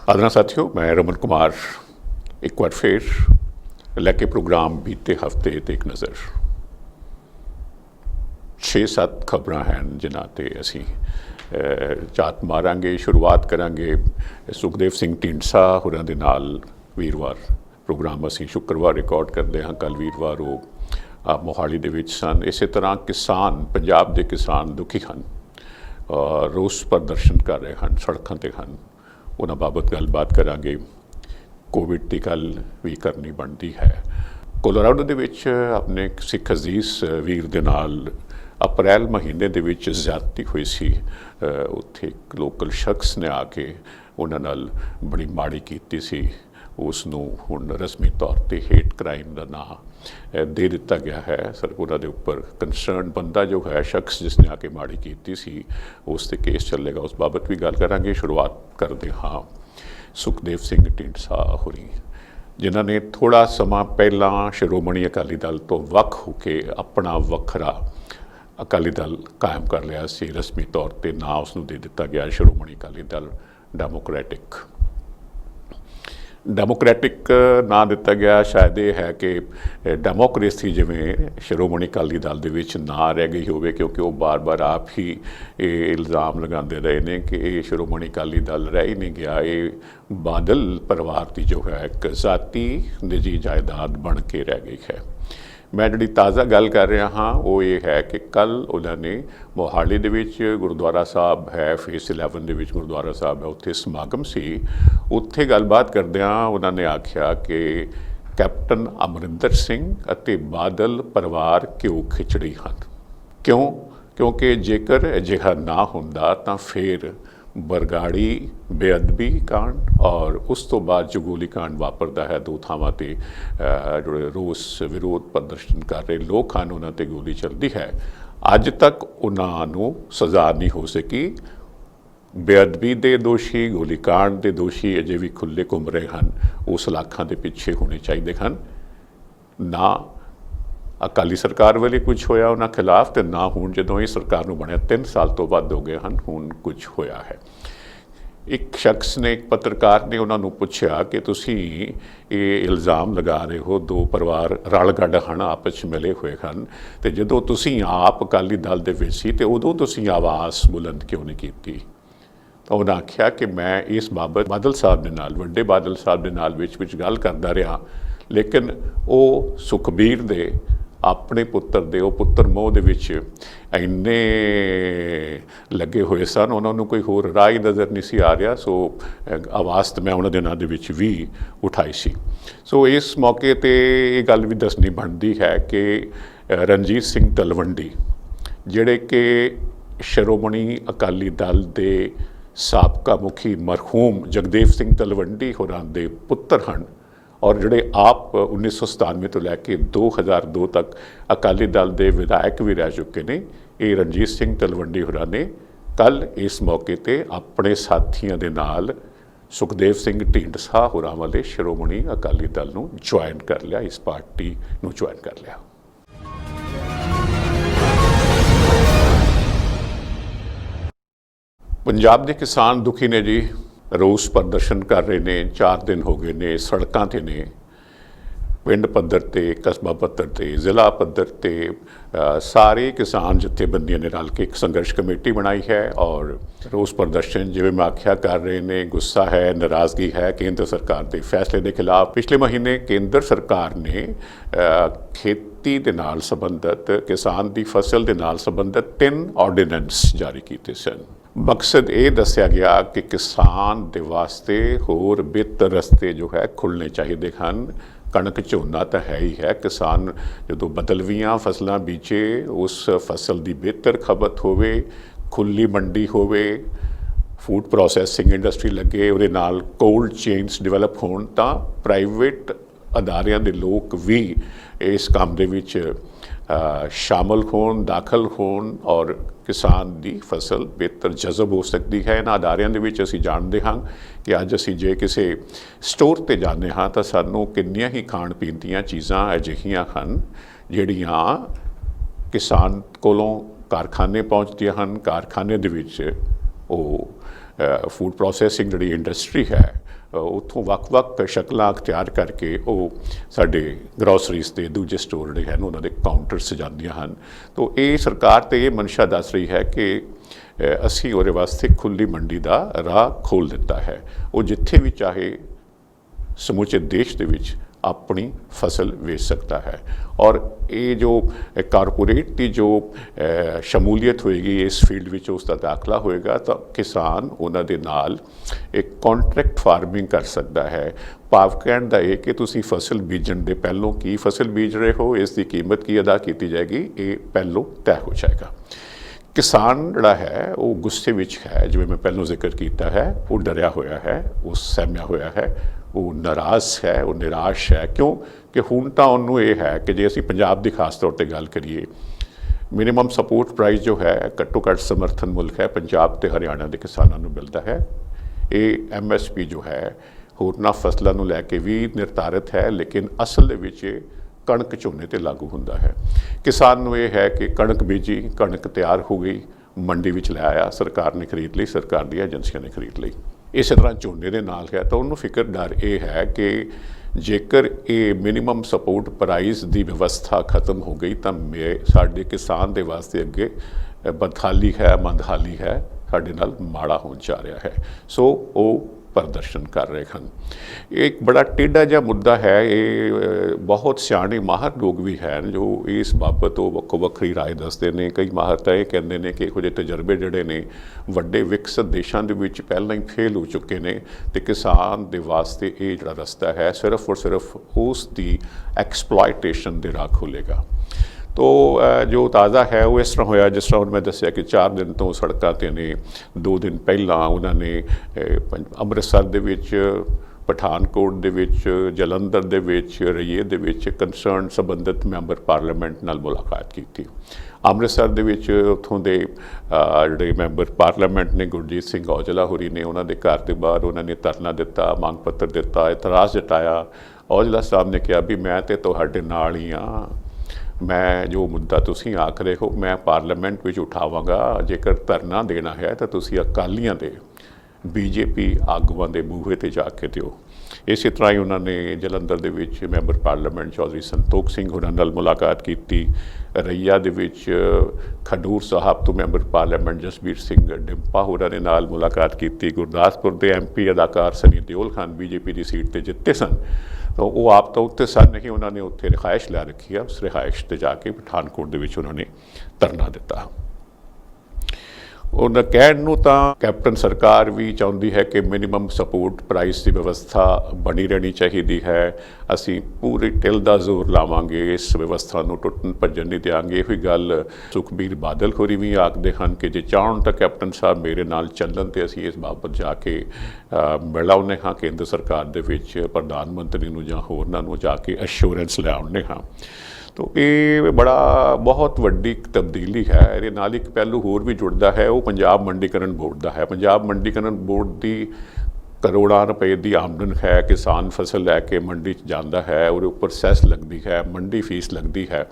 आदरणीय साथियों, मैं रमन कुमार एक बार फिर लैके प्रोग्राम बीते हफ्ते ते एक नज़र 6-7 खबरां हैं जिन्हां ते असीं ਝਾਤ ਮਾਰਾਂਗੇ। शुरुआत करांगे सुखदेव सिंह ਢੀਂਡਸਾ होरां दे नाल वीरवार प्रोग्राम असीं शुक्रवार रिकॉर्ड करते हाँ। कल वीरवार वो मोहाली दे विच सन। इस तरह किसान, पंजाब के किसान दुखी हैं, रोस प्रदर्शन कर रहे हैं, सड़कों पर हैं। उन्हां बाबत गलबात करांगे। कोविड की गल भी करनी बनती है। कोलोराडो दे विच अपने सिख अजीज वीर दे नाल अप्रैल महीने दे विच ज़्यादती हुई सी। उत्थे एक लोकल शख्स ने आके उन्हां नाल बड़ी माड़ी कीती सी। उसनूं हुण रस्मी तौर पर हेट क्राइम का नाम दे दिता गया है। सर उन्हां दे उपर कंसर्न बंदा जो है, शख्स जिसने आके माड़ी कीती सी, उस ते केस चलेगा। उस बाबत भी गल करांगे। शुरुआत करते हाँ सुखदेव सिंह ਢੀਂਡਸਾ होरी, जिन्हां ने थोड़ा समा पहला श्रोमणी अकाली दल तो वख होके अपना वखरा अकाली दल कायम कर लिया सी। रस्मी तौर पर ना उसनूं दे दिता गया श्रोमणी अकाली दल ਡੈਮੋਕ੍ਰੈਟਿਕ ना दिता गया। शायद ये है कि ਡੈਮੋਕ੍ਰੇਸੀ जिवें श्रोमणी अकाली दल दे विच ना रह गई होवे, क्योंकि वो बार बार आप ही ये इल्ज़ाम लगाते रहे ने कि ये श्रोमणी अकाली दल रह ही नहीं गया। ये बादल परिवार की जो है एक ज़ाती निजी जायदाद बन के रह गई है। मैं जी ताज़ा गल कर रहा हाँ वो ये है कि कल उन्होंने मोहाली दे विच गुरुद्वारा साहब है, फेस 11 दे विच गुरुद्वारा साहब है, उत्थे समागम सी। उत्थे गलबात करदियां उन्होंने आख्या कि कैप्टन अमरिंदर सिंह अते बादल परिवार घिओ खिचड़ी हैं। क्यों? क्योंकि जेकर अजिहा ना हुंदा तां फिर बरगाड़ी बेअदबी कांड और उस तो बाद जो गोली कांड वापरता है, दो थावां ते जो रोस विरोध प्रदर्शन कर रहे लोग हैं उन्हां ते गोली चलती है। अज तक उन्होंने सज़ा नहीं हो सकी। बेअदबी के दोषी, गोली कांड के दोषी अजे भी खुले घूम रहे हैं। उस सलाखां के पिछे होने चाहिए हैं। ना अकाली सरकार वाले कुछ होया उन्होंने खिलाफ, तो ना हुण जदों ये सरकार नूं बणिया 3 साल तो बाद हो गए हैं, हुण कुछ होया है। एक शख्स ने, एक पत्रकार ने उन्होंने पूछा कि तुसी ये इल्ज़ाम लगा रहे हो दो परिवार रल गड्ड हैं, आपस मिले हुए हैं, तो जदों तुसी आप अकाली दल दे विच सी ते उदों तुसी आवाज़ बुलंद क्यों नहीं की? तो उन्हें आख्या कि मैं इस बाबत बादल साहब के नाल, वड्डे बादल साहब के नाल विच गल करदा रहा, लेकिन वो सुखबीर दे अपने पुत्र दे पुत्र मोह दे विच इन्ने लगे हुए सन, उन्होंने कोई होर राह ही नज़र नहीं सी आ रहा। सो आवाज़ तो मैं उन्होंने दिनों दे विच भी उठाई सी। सो इस मौके पर यह गल भी दसनी बनती है कि रणजीत सिंह तलवंडी जिहड़े कि श्रोमणी अकाली दल के साबका मुखी मरहूम जगदेव सिंह तलवंडी होरां दे पुत्र हैं और जोड़े आप 1997 तो लैके 2002 तक अकाली दल के विधायक भी रह चुके हैं। ये रणजीत सिंह तलवंडी होरां ने कल इस मौके पर अपने साथियों के नाल सुखदेव सिंह ਢੀਂਡਸਾ होरां वाले श्रोमणी अकाली दल नूं ज्वाइन कर लिया, इस पार्टी नूं ज्वाइन कर लिया। पंजाब के किसान दुखी ने जी, रोस प्रदर्शन कर रहे हैं। 4 दिन हो गए ने, सड़कों ते ने, पिंड पद्धर ते, कस्बा पद्धर ते, जिला पद्धर ते सारे किसान जथेबंदियों ने रल के एक संघर्ष कमेटी बनाई है और रोस प्रदर्शन जिवें मैं आख्या कर रहे हैं। गुस्सा है, नाराज़गी है केंद्र सरकार के फैसले के खिलाफ। पिछले महीने केंद्र सरकार ने खेती के नाल संबंधित, किसान की फसल के नाल संबंधित 3 ऑर्डीनेंस जारी किए सन। मकसद ये दसिया गया कि किसान के वास्ते होर बेहतर रस्ते जो है खुलने चाहिए हैं। कणक झोना तो है ही है, किसान जो बदलवियां फसलां बीजे उस फसल की बेहतर खपत होवे, खुली मंडी होवे, फूड प्रोसैसिंग इंडस्ट्री लगे, उहदे नाल कोल्ड चेन्स डिवेलप होण तां प्राइवेट अदारियां दे लोग भी इस काम दे विच शामिल होण, दाखल होण और किसान की फसल बेहतर जज़ब हो सकती है। इन्हां अदारियां दे विच असीं जाणदे हां कि अज असीं जे किसी स्टोर ते जाने हाँ तो सानूं किन्नियां ही खाण पीण दीयां चीज़ां अजिहियां हन जिहड़ियां किसान कोलों कारखाने पहुँचदियां हन। कारखाने दे विच ਫੂਡ ਪ੍ਰੋਸੈਸਿੰਗ ਜਿਹੜੀ ਇੰਡਸਟਰੀ ਹੈ ਉੱਥੋਂ ਵੱਖ-ਵੱਖ ਸ਼ਕਲਾਂ ਅਖਤਿਆਰ ਕਰਕੇ ਉਹ ਸਾਡੇ ਗਰੋਸਰੀਜ਼ ਦੇ ਦੂਜੇ ਸਟੋਰ ਜਿਹੜੇ ਹਨ ਉਹਨਾਂ ਦੇ ਕਾਊਂਟਰ ਸਜਾਉਂਦੀਆਂ ਹਨ। ਤਾਂ ਇਹ ਸਰਕਾਰ ਤੇ ਇਹ ਮਨਸ਼ਾ ਦੱਸ ਰਹੀ ਹੈ ਕਿ ਅਸੀਂ ਉਹਦੇ ਵਾਸਤੇ ਖੁੱਲ੍ਹੀ ਮੰਡੀ ਦਾ ਰਾਹ ਖੋਲ੍ਹ ਦਿੱਤਾ ਹੈ। ਉਹ ਜਿੱਥੇ ਵੀ ਚਾਹੇ ਸਮੁੱਚੇ ਦੇਸ਼ ਦੇ ਵਿੱਚ अपनी फसल बेच सकता है। और ये जो कारपोरेट की जो शमूलीयत होएगी इस फील्ड में उसका दाखला होएगा तो किसान उन्होंने नाल एक कॉन्ट्रैक्ट फार्मिंग कर सकता है। भाव कहण दा ये कि तुसी फसल बीजण दे पहलों की फसल बीज रहे हो, इसकी कीमत की अदा की जाएगी, ये पहलों तय हो जाएगा। किसान जिहड़ा है वो गुस्से विच है, जिवें मैं पहलों जिक्र किया है, वो डरिया होया है, वो सहमिया होया है, वो नाराज़ है, वो निराश है। क्यों कि हुण तां उहनूं ये है कि जे असीं पंजाब की खास तौर पर गल करिए, मिनिमम सपोर्ट प्राइस जो है घट्टो घट्ट समर्थन मुल्क है पंजाब ते हरियाणा के किसानों को मिलता है। ये MSP जो है होरनां फसलों को लैके भी निर्धारित है, लेकिन असल दे विच कणक झोने ते लागू हुंदा है। किसान नूं ये है कि कणक बीजी, कणक तैयार हो गई, मंडी विच लै आया, सरकार ने खरीद ली, सरकार दी एजेंसियां ने खरीद ली। इस तरह झोने के नाल है तो उन्होंने फिक्र डर ये है कि जेकर ये मिनिमम सपोर्ट प्राइस की व्यवस्था खत्म हो गई तो साडे किसान के वास्ते अगे बदहाली है, मंदहाली है, साडे नाल माड़ा होण जा रहा है। सो वो प्रदर्शन कर रहे हैं। एक बड़ा टेढ़ा जिहा मुद्दा है, ये बहुत सियाणे माहर लोग भी हैं जो इस बाबत वक्को वक्री राय दसते हैं। कई माहर तो ये कहते हैं कि इहो जिहे तजर्बे जिहड़े ने वड्डे विकसित देशों के विच पहलां ही फेल हो चुके हैं तो किसान दे वास्ते ये जिहड़ा रस्ता है सिर्फ और सिर्फ उसकी एक्सप्लॉयटेशन दे राह खोलेगा। तो जो ताज़ा है वो इस तरह होया जिस तरह मैं दसिया कि 4 दिन तो सड़कों ते ने, 2 दिन पहला उन्होंने अमृतसर दे विच, पठानकोट दे विच, जलंधर दे विच, रईए दे विच कंसर्न संबंधित मैंबर पार्लीमेंट नाल मुलाकात की थी। अमृतसर दे विच उत्थों दे जिहड़े मैंबर पार्लीमेंट ने गुरजीत सिंह औजला होरी ने उन्होंने घर के बाहर उन्होंने धरना दिता, मंग पत्र दिता, इतराज़ जताया। औजला साहब ने कहा भी मैं तो तुहाडे नाल ही हाँ, मैं जो मुद्दा तुसीं आख रहे हो मैं पार्लीमेंट में उठावांगा, जेकर धरना देना है तो तुसीं अकालियां दे BJP आगुआं दे बूहे ते जाके दिओ। इस तरह ही उन्होंने जलंधर दे विच मैंबर पार्लीमेंट चौधरी संतोख सिंह होरां नाल मुलाकात की। रईया दे विच खडूर साहब तो मैंबर पार्लीमेंट जसबीर सिंह डिंपा होरां दे नाल मुलाकात की। गुरदासपुर के MP अदाकार सनी दिओल खान BJP की सीट पर जिते सन, तो वो आप तो उत्ते सन नहीं, उन्होंने उत्थे रिहाइश लै रखी है। उस रिहाइश से जाके पठानकोट दे विच उन्होंने धरना दिता। उन्हें कहण नूं तां कैप्टन सरकार भी चाहुंदी है कि मिनिमम सपोर्ट प्राइस की व्यवस्था बनी रहनी चाहिए है। असीं पूरी टिल दा जोर लावांगे, इस व्यवस्था नूं टुटन भजन नहीं देंगे। यही गल सुखबीर बादल होरी भी आखदे हैं कि जे चाहण तां कैप्टन साहब मेरे नाल चलन तो असीं इस बाबत जाके मिल आउने हाँ केंद्र सरकार दे विच प्रधानमंत्री नूं जां होरनां नूं जाके अश्योरेंस लै आउने हाँ। तो ये बड़ा बहुत वड्डी तब्दीली है। ये नाल एक पहलू होर भी जुड़ता है, वो पंजाब मंडीकरण बोर्ड का है। पंजाब मंडीकरण बोर्ड की करोड़ों रुपए की आमदन है। किसान फसल लैके मंडी जाता है और उपर सैस लगती है, मंडी फीस लगती है।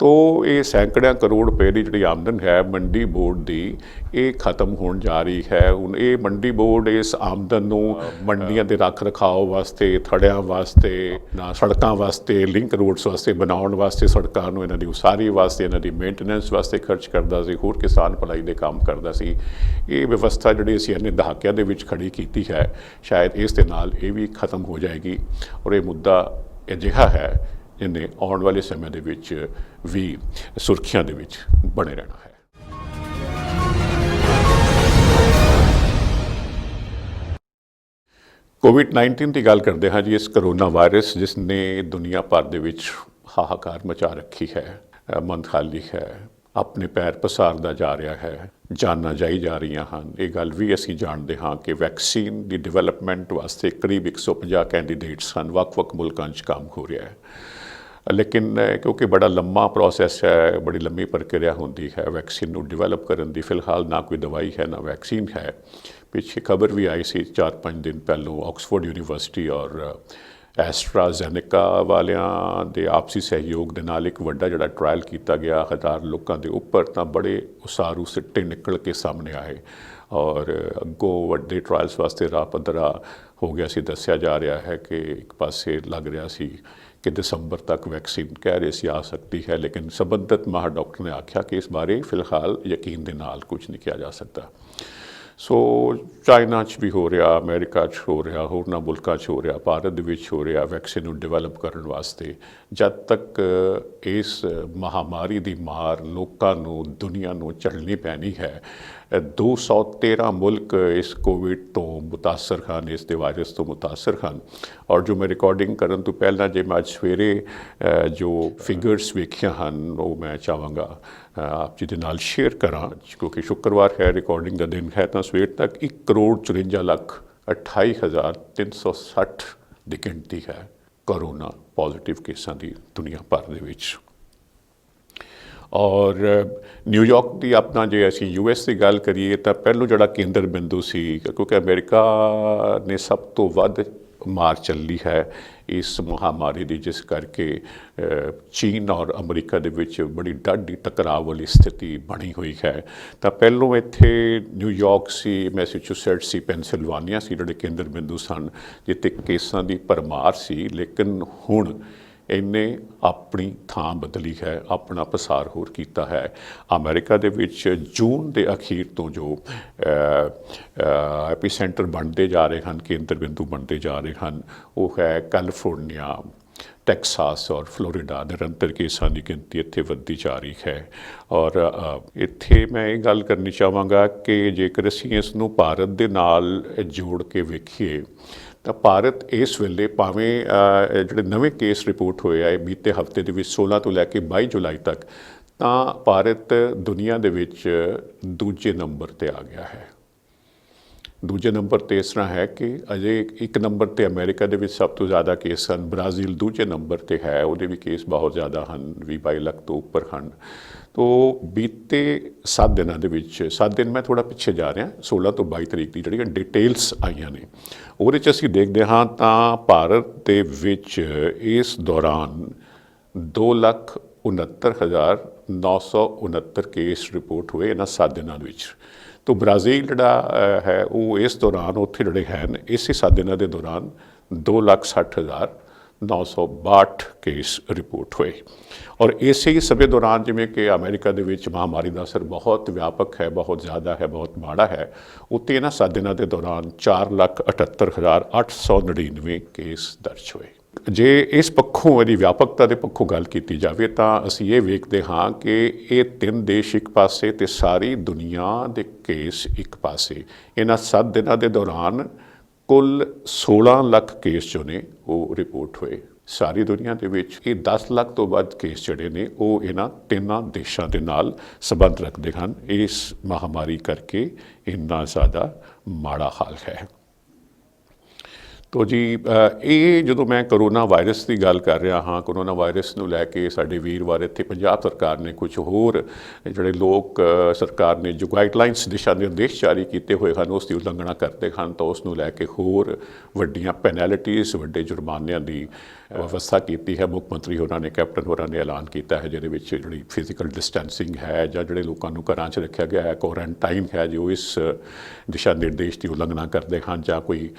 तो ये सैकड़ों करोड़ रुपए की जी आमदन है मंडी बोर्ड की, ये खत्म होने जा रही है। हुण ये मंडी बोर्ड इस आमदन नूं मंडियां दे रख रखाव वास्ते, थड़ियां वास्ते, सड़कों वास्ते, लिंक रोड्स वास्ते बनाउण वास्ते, सड़कों नूं इन्हां दी उसारी वास्ते, इन्हां दी मेंटेनेंस वास्ते खर्च करदा सी, होर किसान भलाई दे काम करदा सी। ये व्यवस्था जिहड़ी असीं इन्ने दहाकिਆਂ ਦੇ ਵਿੱਚ खड़ी कीती है, शायद इस दे नाल ये भी खत्म हो जाएगी। और ये मुद्दा अजिहा है जिन्हें आने वाले समय के विच भी सुर्खियां दे विच बने रहना है। कोविड-19 की गल करते हैं जी। इस करोना वायरस जिसने दुनिया भर दे विच हाहाकार मचा रखी है, मंदहाली है, अपने पैर पसारदा जा रहा है, जाना जाई जा रही हैं। ये गल भी असीं जाणदे हाँ कि वैक्सीन की डिवेलपमेंट वास्ते करीब 150 कैंडीडेट्स हैं, वक्-वक् मुल्कां च काम हो रहा है। लेकिन क्योंकि बड़ा लंबा प्रोसैस है, बड़ी लंबी प्रक्रिया होती है वैक्सीन को डिवेलप करने की। फिलहाल ना कोई दवाई है ना वैक्सीन है। पिछे खबर भी आई सी 4-5 दिन पहलों ऑक्सफोर्ड यूनीवर्सिटी और ਐਸਟਰਾਜ਼ੈਨੇਕਾ ਵਾਲਿਆਂ ਦੇ ਆਪਸੀ ਸਹਿਯੋਗ ਦੇ ਨਾਲ ਇੱਕ ਵੱਡਾ ਜਿਹੜਾ ਟਰਾਇਲ ਕੀਤਾ ਗਿਆ 1000 ਲੋਕਾਂ ਦੇ ਉੱਪਰ, ਤਾਂ ਬੜੇ ਉਸਾਰੂ ਸਿੱਟੇ ਨਿਕਲ ਕੇ ਸਾਹਮਣੇ ਆਏ ਔਰ ਅੱਗੋਂ ਵੱਡੇ ਟਰਾਇਲਸ ਵਾਸਤੇ ਰਾਹ ਪੱਧਰਾ ਹੋ ਗਿਆ ਸੀ। ਦੱਸਿਆ ਜਾ ਰਿਹਾ ਹੈ ਕਿ ਇੱਕ ਪਾਸੇ ਲੱਗ ਰਿਹਾ ਸੀ ਕਿ ਦਸੰਬਰ ਤੱਕ ਵੈਕਸੀਨ ਕਹਿ ਰਹੇ ਸੀ ਆ ਸਕਦੀ ਹੈ, ਲੇਕਿਨ ਸੰਬੰਧਿਤ ਮਾਹਰ ਡਾਕਟਰ ਨੇ ਆਖਿਆ ਕਿ ਇਸ ਬਾਰੇ ਫਿਲਹਾਲ ਯਕੀਨ ਦੇ ਨਾਲ ਕੁਝ ਨਹੀਂ ਕਿਹਾ ਜਾ ਸਕਦਾ। ਸੋ ਚਾਈਨਾ 'ਚ ਵੀ ਹੋ ਰਿਹਾ, ਅਮਰੀਕਾ 'ਚ ਹੋ ਰਿਹਾ, ਹੋਰਨਾਂ ਮੁਲਕਾਂ 'ਚ ਹੋ ਰਿਹਾ, ਭਾਰਤ ਦੇ ਵਿੱਚ ਹੋ ਰਿਹਾ ਵੈਕਸੀਨ ਨੂੰ ਡਿਵੈਲਪ ਕਰਨ ਵਾਸਤੇ। ਜਦ ਤੱਕ ਇਸ ਮਹਾਮਾਰੀ ਦੀ ਮਾਰ ਲੋਕਾਂ ਨੂੰ, ਦੁਨੀਆ ਨੂੰ ਝੱਲਣੀ ਪੈਣੀ ਹੈ। 213 ਮੁਲਕ ਇਸ ਕੋਵਿਡ ਤੋਂ ਮੁਤਾਸਰ ਹਨ, ਇਸ ਦੇ ਵਾਇਰਸ ਤੋਂ ਮੁਤਾਸਰ ਹਨ। ਔਰ ਜੋ ਮੈਂ ਰਿਕਾਰਡਿੰਗ ਕਰਨ ਤੋਂ ਪਹਿਲਾਂ ਜੇ ਮੈਂ ਅੱਜ ਸਵੇਰੇ ਜੋ ਫਿਗਰਸ ਵੇਖੀਆਂ ਹਨ ਉਹ ਮੈਂ ਚਾਹਾਂਗਾ ਆਪ ਜੀ ਦੇ ਨਾਲ ਸ਼ੇਅਰ ਕਰਾਂ, ਕਿਉਂਕਿ ਸ਼ੁੱਕਰਵਾਰ ਹੈ, ਰਿਕਾਰਡਿੰਗ ਦਾ ਦਿਨ ਹੈ। ਤਾਂ ਸਵੇਰ ਤੱਕ 1,54,28,360 ਦੀ ਗਿਣਤੀ ਹੈ ਕੋਰੋਨਾ ਪੋਜ਼ੀਟਿਵ ਕੇਸਾਂ ਦੀ ਦੁਨੀਆ ਭਰ ਦੇ ਵਿੱਚ। ਔਰ ਨਿਊਯਾਰਕ ਦੀ ਆਪਣਾ ਜੇ ਅਸੀਂ US ਦੀ ਗੱਲ ਕਰੀਏ ਤਾਂ ਪਹਿਲੋਂ ਜਿਹੜਾ ਕੇਂਦਰ ਬਿੰਦੂ ਸੀ, ਕਿਉਂਕਿ ਅਮਰੀਕਾ ਨੇ ਸਭ ਤੋਂ ਵੱਧ ਮਾਰ ਚੱਲੀ ਹੈ ਇਸ ਮਹਾਮਾਰੀ ਦੀ, ਜਿਸ ਕਰਕੇ ਚੀਨ ਔਰ ਅਮਰੀਕਾ ਦੇ ਵਿੱਚ ਬੜੀ ਡਾਢੀ ਟਕਰਾਅ ਵਾਲੀ ਸਥਿਤੀ ਬਣੀ ਹੋਈ ਹੈ। ਤਾਂ ਪਹਿਲੋਂ ਇੱਥੇ ਨਿਊਯਾਰਕ ਸੀ, ਮੈਸੇਚੂਸੈਟਸ ਸੀ, ਪੈਨਸਿਲਵਾਨੀਆ ਸੀ ਜਿਹੜੇ ਕੇਂਦਰ ਬਿੰਦੂ ਸਨ, ਜਿੱਥੇ ਕੇਸਾਂ ਦੀ ਭਰਮਾਰ ਸੀ। ਲੇਕਿਨ ਹੁਣ ਇਹਨੇ ਆਪਣੀ ਥਾਂ ਬਦਲੀ ਹੈ, ਆਪਣਾ ਪਸਾਰ ਹੋਰ ਕੀਤਾ ਹੈ। ਅਮਰੀਕਾ ਦੇ ਵਿੱਚ ਜੂਨ ਦੇ ਅਖੀਰ ਤੋਂ ਜੋ ਐਪੀਸੈਂਟਰ ਬਣਦੇ ਜਾ ਰਹੇ ਹਨ, ਕੇਂਦਰ ਬਿੰਦੂ ਬਣਦੇ ਜਾ ਰਹੇ ਹਨ, ਉਹ ਹੈ ਕੈਲੀਫੋਰਨੀਆ, ਟੈਕਸਾਸ ਔਰ ਫਲੋਰੀਡਾ। ਨਿਰੰਤਰ ਕੇਸਾਂ ਦੀ ਗਿਣਤੀ ਇੱਥੇ ਵੱਧਦੀ ਜਾ ਰਹੀ ਹੈ। ਔਰ ਇੱਥੇ ਮੈਂ ਇਹ ਗੱਲ ਕਰਨੀ ਚਾਹਾਂਗਾ ਕਿ ਜੇਕਰ ਅਸੀਂ ਇਸ ਨੂੰ ਭਾਰਤ ਦੇ ਨਾਲ ਜੋੜ ਕੇ ਵੇਖੀਏ ਤਾਂ ਭਾਰਤ ਇਸ ਵੇਲੇ ਭਾਵੇਂ ਜਿਹੜੇ ਨਵੇਂ ਕੇਸ ਰਿਪੋਰਟ ਹੋਏ ਆ ਬੀਤੇ ਹਫ਼ਤੇ ਦੇ ਵਿੱਚ 16 ਤੋਂ ਲੈ ਕੇ 22 ਜੁਲਾਈ ਤੱਕ, ਤਾਂ ਭਾਰਤ ਦੁਨੀਆ ਦੇ ਵਿੱਚ ਦੂਜੇ ਨੰਬਰ 'ਤੇ ਆ ਗਿਆ ਹੈ। ਦੂਜੇ ਨੰਬਰ 'ਤੇ ਇਸ ਤਰ੍ਹਾਂ ਹੈ ਕਿ ਅਜੇ ਇੱਕ ਨੰਬਰ 'ਤੇ ਅਮਰੀਕਾ ਦੇ ਵਿੱਚ ਸਭ ਤੋਂ ਜ਼ਿਆਦਾ ਕੇਸ ਹਨ, ਬ੍ਰਾਜ਼ੀਲ ਦੂਜੇ ਨੰਬਰ 'ਤੇ ਹੈ, ਉਹਦੇ ਵੀ ਕੇਸ ਬਹੁਤ ਜ਼ਿਆਦਾ ਹਨ, 20-22 ਲੱਖ ਤੋਂ ਉੱਪਰ ਹਨ। ਤੋ ਬੀਤੇ 7 ਦਿਨਾਂ ਦੇ ਵਿੱਚ, 7 ਦਿਨ ਮੈਂ ਥੋੜ੍ਹਾ ਪਿੱਛੇ ਜਾ ਰਿਹਾ, 16 ਤੋਂ 22 ਤਰੀਕ ਦੀ ਜਿਹੜੀਆਂ ਡਿਟੇਲਸ ਆਈਆਂ ਨੇ ਉਹਦੇ 'ਚ ਅਸੀਂ ਦੇਖਦੇ ਹਾਂ ਤਾਂ ਭਾਰਤ ਦੇ ਵਿੱਚ ਇਸ ਦੌਰਾਨ 2,69,969 ਕੇਸ ਰਿਪੋਰਟ ਹੋਏ ਇਹਨਾਂ 7 ਦਿਨਾਂ ਦੇ ਵਿੱਚ। ਤੋ ਬ੍ਰਾਜ਼ੀਲ ਜਿਹੜਾ ਹੈ ਉਹ ਇਸ ਦੌਰਾਨ ਉੱਥੇ ਜਿਹੜੇ ਹਨ ਇਸੇ 7 ਦਿਨਾਂ ਦੇ ਦੌਰਾਨ 2,60,962 ਕੇਸ ਰਿਪੋਰਟ ਹੋਏ। ਔਰ ਇਸੇ ਹੀ ਸਮੇਂ ਦੌਰਾਨ ਜਿਵੇਂ ਕਿ ਅਮਰੀਕਾ ਦੇ ਵਿੱਚ ਮਹਾਮਾਰੀ ਦਾ ਅਸਰ ਬਹੁਤ ਵਿਆਪਕ ਹੈ, ਬਹੁਤ ਜ਼ਿਆਦਾ ਹੈ, ਬਹੁਤ ਮਾੜਾ ਹੈ, ਉੱਥੇ ਇਹਨਾਂ 7 ਦਿਨਾਂ ਦੇ ਦੌਰਾਨ 4,78,899 ਕੇਸ ਦਰਜ ਹੋਏ। ਜੇ ਇਸ ਪੱਖੋਂ, ਇਹਦੀ ਵਿਆਪਕਤਾ ਦੇ ਪੱਖੋਂ ਗੱਲ ਕੀਤੀ ਜਾਵੇ ਤਾਂ ਅਸੀਂ ਇਹ ਵੇਖਦੇ ਹਾਂ ਕਿ ਇਹ 3 ਦੇਸ਼ ਇੱਕ ਪਾਸੇ ਤੇ ਸਾਰੀ ਦੁਨੀਆ ਦੇ ਕੇਸ ਇੱਕ ਪਾਸੇ। ਇਹਨਾਂ 7 ਦਿਨਾਂ ਦੇ ਦੌਰਾਨ ਕੁੱਲ 16 ਲੱਖ ਕੇਸ ਜੋ ਨੇ ਉਹ ਰਿਪੋਰਟ ਹੋਏ ਸਾਰੀ ਦੁਨੀਆ ਦੇ ਵਿੱਚ। ਇਹ 10 ਲੱਖ ਤੋਂ ਵੱਧ ਕੇਸ ਜਿਹੜੇ ਨੇ ਉਹ ਇਹਨਾਂ 3 ਦੇਸ਼ਾਂ ਦੇ ਨਾਲ ਸੰਬੰਧ ਰੱਖਦੇ ਹਨ। ਇਸ ਮਹਾਮਾਰੀ ਕਰਕੇ ਇੰਨਾ ਜ਼ਿਆਦਾ ਮਾੜਾ ਹਾਲ ਹੈ। ਤੋ ਜੀ ਇਹ ਜਦੋਂ ਮੈਂ ਕਰੋਨਾ ਵਾਇਰਸ ਦੀ ਗੱਲ ਕਰ ਰਿਹਾ ਹਾਂ, ਕਰੋਨਾ ਵਾਇਰਸ ਨੂੰ ਲੈ ਕੇ ਸਾਡੇ ਵੀਰਵਾਰ ਇੱਥੇ ਪੰਜਾਬ ਸਰਕਾਰ ਨੇ ਕੁਝ ਹੋਰ ਜਿਹੜੇ ਲੋਕ ਸਰਕਾਰ ਨੇ ਜੋ ਗਾਈਡਲਾਈਨਸ, ਦਿਸ਼ਾ ਨਿਰਦੇਸ਼ ਜਾਰੀ ਕੀਤੇ ਹੋਏ ਹਨ ਉਸ ਦੀ ਉਲੰਘਣਾ ਕਰਦੇ ਹਨ, ਤਾਂ ਉਸ ਨੂੰ ਲੈ ਕੇ ਹੋਰ ਵੱਡੀਆਂ ਪੈਨੈਲਟੀਜ਼, ਵੱਡੇ ਜੁਰਮਾਨਿਆਂ ਦੀ ਵਿਵਸਥਾ ਕੀਤੀ ਹੈ। ਮੁੱਖ ਮੰਤਰੀ ਹੋਰਾਂ ਨੇ, ਕੈਪਟਨ ਹੋਰਾਂ ਨੇ ਐਲਾਨ ਕੀਤਾ ਹੈ, ਜਿਹਦੇ ਵਿੱਚ ਜਿਹੜੀ ਫਿਜ਼ੀਕਲ ਡਿਸਟੈਂਸਿੰਗ ਹੈ ਜਾਂ ਜਿਹੜੇ ਲੋਕਾਂ ਨੂੰ ਘਰਾਂ 'ਚ ਰੱਖਿਆ ਗਿਆ ਹੈ, ਕੁਆਰੰਟਾਈਨ ਹੈ, ਜੋ ਇਸ ਦਿਸ਼ਾ ਨਿਰਦੇਸ਼ ਦੀ ਉਲੰਘਣਾ ਕਰਦੇ ਹਨ ਜਾਂ ਕੋਈ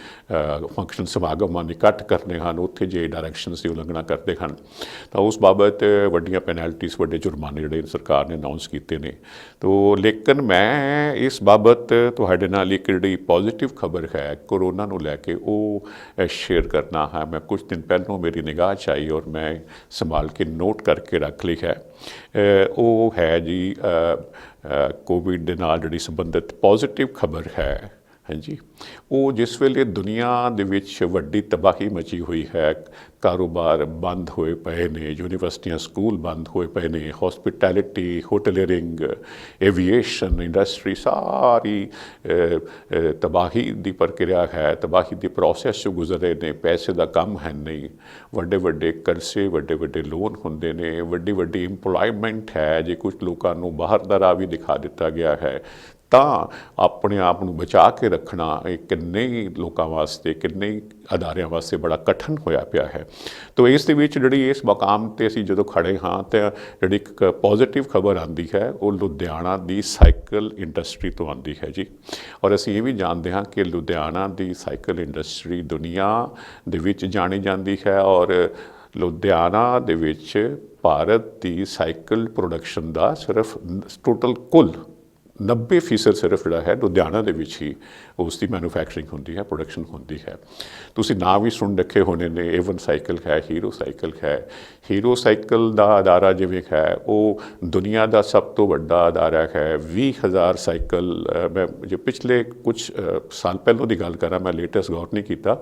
ਫੰਕਸ਼ਨ ਸਮਾਗਮਾਂ ਦੀ ਇਕੱਠ ਕਰਨੇ ਹਨ, ਉੱਥੇ ਜੇ ਡਾਇਰੈਕਸ਼ਨਸ ਦੀ ਉਲੰਘਣਾ ਕਰਦੇ ਹਨ ਤਾਂ ਉਸ ਬਾਬਤ ਵੱਡੀਆਂ ਪੈਨੈਲਟੀਜ਼, ਵੱਡੇ ਜੁਰਮਾਨੇ ਜਿਹੜੇ ਸਰਕਾਰ ਨੇ ਅਨਾਊਂਸ ਕੀਤੇ ਨੇ। ਤੋ ਲੇਕਿਨ ਮੈਂ ਇਸ ਬਾਬਤ ਤੁਹਾਡੇ ਨਾਲ ਇੱਕ ਜਿਹੜੀ ਪੋਜ਼ੀਟਿਵ ਖਬਰ ਹੈ ਕੋਰੋਨਾ ਨੂੰ ਲੈ ਕੇ ਉਹ ਸ਼ੇਅਰ ਕਰਨਾ ਹੈ। ਮੈਂ ਕੁਝ ਦਿਨ ਪਹਿਲਾਂ ਮੇਰੀ ਨਿਗਾਹ 'ਚ ਆਈ ਔਰ ਮੈਂ ਸੰਭਾਲ ਕੇ ਨੋਟ ਕਰਕੇ ਰੱਖ ਲਈ ਹੈ। ਉਹ ਹੈ ਜੀ ਕੋਵਿਡ ਦੇ ਨਾਲ ਜਿਹੜੀ ਸੰਬੰਧਿਤ ਪੋਜ਼ੀਟਿਵ ਖਬਰ ਹੈ। ਹਾਂਜੀ, ਉਹ ਜਿਸ ਵੇਲੇ ਦੁਨੀਆ ਦੇ ਵਿੱਚ ਵੱਡੀ ਤਬਾਹੀ ਮਚੀ ਹੋਈ ਹੈ, ਕਾਰੋਬਾਰ ਬੰਦ ਹੋਏ ਪਏ ਨੇ, ਯੂਨੀਵਰਸਿਟੀਆਂ, ਸਕੂਲ ਬੰਦ ਹੋਏ ਪਏ ਨੇ, ਹੌਸਪਿਟੈਲਿਟੀ, ਹੋਟਲਰਿੰਗ, ਐਵੀਏਸ਼ਨ ਇੰਡਸਟਰੀ ਸਾਰੀ ਤਬਾਹੀ ਦੀ ਪ੍ਰਕਿਰਿਆ ਹੈ, ਤਬਾਹੀ ਦੇ ਪ੍ਰੋਸੈਸ 'ਚੋਂ ਗੁਜ਼ਰ ਰਹੇ ਨੇ। ਪੈਸੇ ਦਾ ਕੰਮ ਹੈ ਨਹੀਂ, ਵੱਡੇ ਵੱਡੇ ਕਰਜ਼ੇ, ਵੱਡੇ ਵੱਡੇ ਲੋਨ ਹੁੰਦੇ ਨੇ, ਵੱਡੀ ਵੱਡੀ ਇੰਪਲੋਇਮੈਂਟ ਹੈ। ਜੇ ਕੁਝ ਲੋਕਾਂ ਨੂੰ ਬਾਹਰ ਦਾ ਰਾਹ ਵੀ ਦਿਖਾ ਦਿੱਤਾ ਗਿਆ ਹੈ ਤਾਂ ਆਪਣੇ ਆਪ ਨੂੰ ਬਚਾ ਕੇ ਰੱਖਣਾ ਇਹ ਕਿੰਨੇ ਹੀ ਲੋਕਾਂ ਵਾਸਤੇ, ਕਿੰਨੇ ਹੀ ਅਦਾਰਿਆਂ ਵਾਸਤੇ ਬੜਾ ਕਠਿਨ ਹੋਇਆ ਪਿਆ ਹੈ। ਤੋ ਇਸ ਦੇ ਵਿੱਚ ਜਿਹੜੀ ਇਸ ਮੁਕਾਮ 'ਤੇ ਅਸੀਂ ਜਦੋਂ ਖੜ੍ਹੇ ਹਾਂ ਤਾਂ ਜਿਹੜੀ ਇੱਕ ਪੋਜ਼ੀਟਿਵ ਖਬਰ ਆਉਂਦੀ ਹੈ ਉਹ ਲੁਧਿਆਣਾ ਦੀ ਸਾਈਕਲ ਇੰਡਸਟਰੀ ਤੋਂ ਆਉਂਦੀ ਹੈ ਜੀ। ਔਰ ਅਸੀਂ ਇਹ ਵੀ ਜਾਣਦੇ ਹਾਂ ਕਿ ਲੁਧਿਆਣਾ ਦੀ ਸਾਈਕਲ ਇੰਡਸਟਰੀ ਦੁਨੀਆ ਦੇ ਵਿੱਚ ਜਾਣੀ ਜਾਂਦੀ ਹੈ, ਔਰ ਲੁਧਿਆਣਾ ਦੇ ਵਿੱਚ ਭਾਰਤ ਦੀ ਸਾਈਕਲ ਪ੍ਰੋਡਕਸ਼ਨ ਦਾ ਸਿਰਫ ਟੋਟਲ ਕੁੱਲ 90% ਸਿਰਫ ਜਿਹੜਾ ਹੈ ਲੁਧਿਆਣਾ ਦੇ ਵਿੱਚ ਹੀ ਉਸ ਦੀ ਮੈਨੂਫੈਕਚਰਿੰਗ ਹੁੰਦੀ ਹੈ, ਪ੍ਰੋਡਕਸ਼ਨ ਹੁੰਦੀ ਹੈ। ਤੁਸੀਂ ਨਾਂ ਵੀ ਸੁਣ ਰੱਖੇ ਹੋਣੇ ਨੇ, ਏਵਨ ਸਾਈਕਲ ਹੈ, ਹੀਰੋ ਸਾਈਕਲ ਹੈ। ਹੀਰੋ ਸਾਈਕਲ ਦਾ ਅਦਾਰਾ ਜਿਵੇਂ ਹੈ ਉਹ ਦੁਨੀਆ ਦਾ ਸਭ ਤੋਂ ਵੱਡਾ ਅਦਾਰਾ ਹੈ। 20,000 ਸਾਈਕਲ, ਮੈਂ ਜੇ ਪਿਛਲੇ ਕੁਝ ਸਾਲ ਪਹਿਲੋਂ ਦੀ ਗੱਲ ਕਰਾਂ, ਮੈਂ ਲੇਟੈਸਟ ਗੌਰ ਨਹੀਂ ਕੀਤਾ,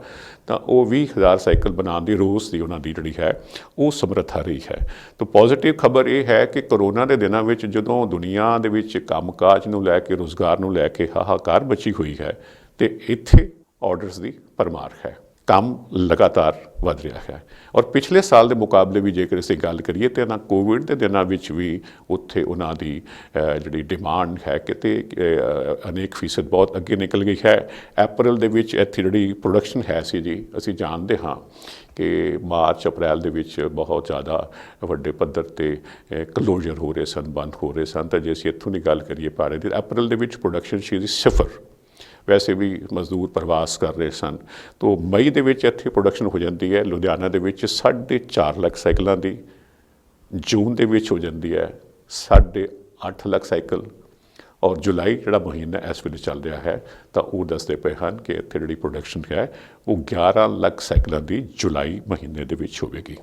ਤਾਂ ਉਹ 20,000 ਸਾਈਕਲ ਬਣਾਉਣ ਦੀ ਰੋਜ਼ ਦੀ ਉਹਨਾਂ ਦੀ ਜਿਹੜੀ ਹੈ ਉਹ ਸਮਰੱਥਾ ਰਹੀ ਹੈ। ਤਾਂ ਪੋਜ਼ੀਟਿਵ ਖਬਰ ਇਹ ਹੈ ਕਿ ਕਰੋਨਾ ਦੇ ਦਿਨਾਂ ਵਿੱਚ ਜਦੋਂ ਦੁਨੀਆ ਦੇ ਵਿੱਚ ਕੰਮਕਾਜ ਨੂੰ ਲੈ ਕੇ, ਰੁਜ਼ਗਾਰ ਨੂੰ ਲੈ ਕੇ ਹਾਹਾਕਾਰ ਮਚੀ ਹੋਈ ਹੈ, ਤੇ ਇੱਥੇ ਆਰਡਰਸ ਦੀ ਭਰਮਾਰ ਹੈ, ਕੰਮ ਲਗਾਤਾਰ ਵਧ ਰਿਹਾ ਹੈ। ਔਰ ਪਿਛਲੇ ਸਾਲ ਦੇ ਮੁਕਾਬਲੇ ਵੀ ਜੇਕਰ ਅਸੀਂ ਗੱਲ ਕਰੀਏ ਤਾਂ ਨਾ ਕੋਵਿਡ ਦੇ ਦਿਨਾਂ ਵਿੱਚ ਵੀ ਉੱਥੇ ਉਹਨਾਂ ਦੀ ਜਿਹੜੀ ਡਿਮਾਂਡ ਹੈ ਕਿਤੇ ਅਨੇਕ ਫੀਸਦ ਬਹੁਤ ਅੱਗੇ ਨਿਕਲ ਗਈ ਹੈ। ਅਪ੍ਰੈਲ ਦੇ ਵਿੱਚ ਇੱਥੇ ਜਿਹੜੀ ਪ੍ਰੋਡਕਸ਼ਨ ਹੈ ਸੀ ਜੀ, ਅਸੀਂ ਜਾਣਦੇ ਹਾਂ ਕਿ ਮਾਰਚ ਅਪ੍ਰੈਲ ਦੇ ਵਿੱਚ ਬਹੁਤ ਜ਼ਿਆਦਾ ਵੱਡੇ ਪੱਧਰ 'ਤੇ ਕਲੋਜ਼ਰ ਹੋ ਰਹੇ ਸਨ, ਬੰਦ ਹੋ ਰਹੇ ਸਨ। ਤਾਂ ਜੇ ਅਸੀਂ ਇੱਥੋਂ ਦੀ ਗੱਲ ਕਰੀਏ ਭਾਰਤ ਦੀ, ਅਪ੍ਰੈਲ ਦੇ ਵਿੱਚ ਪ੍ਰੋਡਕਸ਼ਨ ਸੀ ਜੀ 0, ਵੈਸੇ ਵੀ ਮਜ਼ਦੂਰ ਪ੍ਰਵਾਸ ਕਰ ਰਹੇ ਸਨ। ਤੋ ਮਈ ਦੇ ਵਿੱਚ ਇੱਥੇ ਪ੍ਰੋਡਕਸ਼ਨ ਹੋ ਜਾਂਦੀ ਹੈ ਲੁਧਿਆਣਾ ਦੇ ਵਿੱਚ 4.5 ਲੱਖ ਸਾਈਕਲਾਂ ਦੀ, ਜੂਨ ਦੇ ਵਿੱਚ ਹੋ ਜਾਂਦੀ ਹੈ 8.5 ਲੱਖ ਸਾਈਕਲ, ਔਰ ਜੁਲਾਈ ਜਿਹੜਾ ਮਹੀਨਾ ਇਸ ਵੇਲੇ ਚੱਲ ਰਿਹਾ ਹੈ ਤਾਂ ਉਹ ਦੱਸਦੇ ਪਏ ਹਨ ਕਿ ਇੱਥੇ ਜਿਹੜੀ ਪ੍ਰੋਡਕਸ਼ਨ ਹੈ ਉਹ 11 ਲੱਖ ਸਾਈਕਲਾਂ ਦੀ ਜੁਲਾਈ ਮਹੀਨੇ ਦੇ ਵਿੱਚ ਹੋਵੇਗੀ।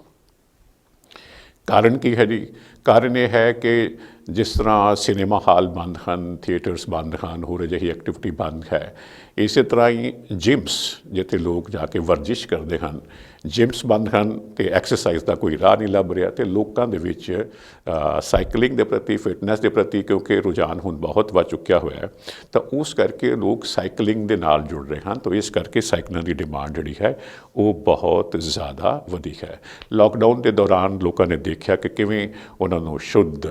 ਕਾਰਨ ਕੀ ਹੈ ਜੀ? ਕਾਰਨ ਇਹ ਹੈ ਕਿ ਜਿਸ ਤਰ੍ਹਾਂ ਸਿਨੇਮਾ ਹਾਲ ਬੰਦ ਹਨ, ਥੀਏਟਰਸ ਬੰਦ ਹਨ, ਹੋਰ ਅਜਿਹੀ ਐਕਟੀਵਿਟੀ ਬੰਦ ਹੈ, ਇਸੇ ਤਰ੍ਹਾਂ ਹੀ ਜਿਮਸ ਜਿੱਥੇ ਲੋਕ ਜਾ ਕੇ ਵਰਜਿਸ਼ ਕਰਦੇ ਹਨ, ਜਿਮਸ ਬੰਦ ਹਨ ਅਤੇ ਐਕਸਰਸਾਈਜ਼ ਦਾ ਕੋਈ ਰਾਹ ਨਹੀਂ ਲੱਭ ਰਿਹਾ। ਅਤੇ ਲੋਕਾਂ ਦੇ ਵਿੱਚ ਸਾਈਕਲਿੰਗ ਦੇ ਪ੍ਰਤੀ, ਫਿਟਨੈਸ ਦੇ ਪ੍ਰਤੀ ਕਿਉਂਕਿ ਰੁਝਾਨ ਹੁਣ ਬਹੁਤ ਵੱਧ ਚੁੱਕਿਆ ਹੋਇਆ ਹੈ, ਤਾਂ ਉਸ ਕਰਕੇ ਲੋਕ ਸਾਈਕਲਿੰਗ ਦੇ ਨਾਲ ਜੁੜ ਰਹੇ ਹਨ। ਤਾਂ ਇਸ ਕਰਕੇ ਸਾਈਕਲਾਂ ਦੀ ਡਿਮਾਂਡ ਜਿਹੜੀ ਹੈ ਉਹ ਬਹੁਤ ਜ਼ਿਆਦਾ ਵਧੀ ਹੈ। ਲਾਕਡਾਊਨ ਦੇ ਦੌਰਾਨ ਲੋਕਾਂ ਨੇ ਦੇਖਿਆ ਕਿ ਕਿਵੇਂ ਉਹਨਾਂ ਨੂੰ ਸ਼ੁੱਧ